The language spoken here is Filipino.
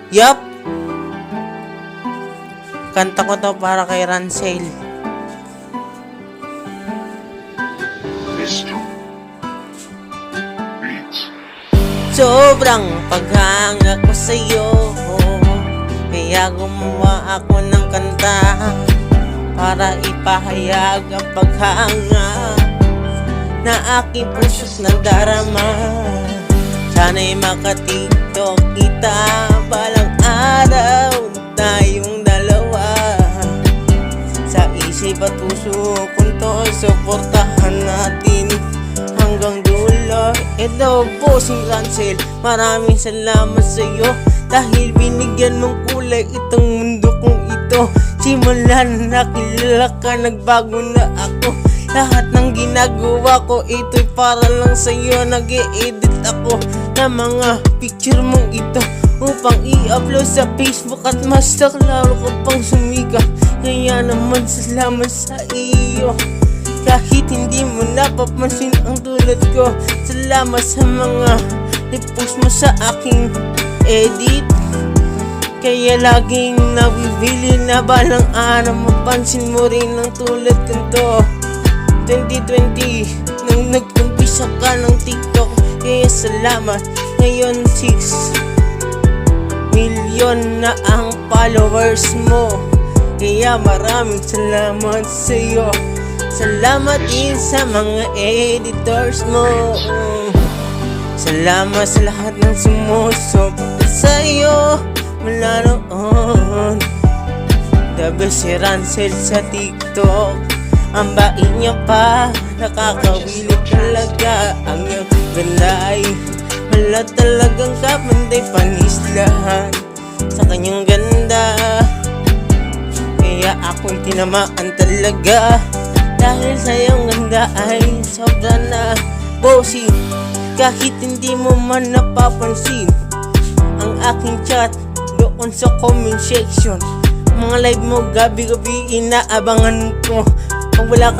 Yup! Kanta ko to para kay Rancel. Sobrang paghanga ko sa'yo, kaya gumawa ako ng kanta para ipahayag ang paghanga na aking puso't nadarama. Sana'y makatiktok kita balang araw tayong dalawa. Sa isip at puso kung to, suportahan natin hanggang dulo. Ito po si Rancel, maraming salamat sa'yo dahil binigyan mong kulay itong mundo kong ito. Simula na nakilala ka, nagbago na ako. Lahat ng ginagawa ko, ito'y para lang sa'yo. Nag-e-edit ako ng mga picture mong ito upang i-upload sa Facebook at mas lalo ko pang sumika. Kaya naman salamat sa iyo, kahit hindi mo napapansin ang tulad ko. Salamat sa mga repost mo sa aking edit, kaya laging nabibili na balang araw mapansin mo rin ang tulad ko. 2020 nung nag-umpisa ka ng TikTok, kaya salamat. Ngayon 6 million na ang followers mo, kaya maraming salamat sa iyo. Salamat din sa mga editors mo. Salamat sa lahat ng sumusuporta sa'yo mula noon. The best si Rancel sa TikTok, ang bait niya pa, nakakawilig talaga. Ang iyong ganda ay wala talagang kapanday panislahan sa kanyang ganda. Kaya ako'y tinamaan talaga dahil sa iyong ganda ay sobra na bossy. Kahit hindi mo man napapansin ang aking chat doon sa comment section, mga live mo gabi-gabi inaabangan ko. Pag wala kang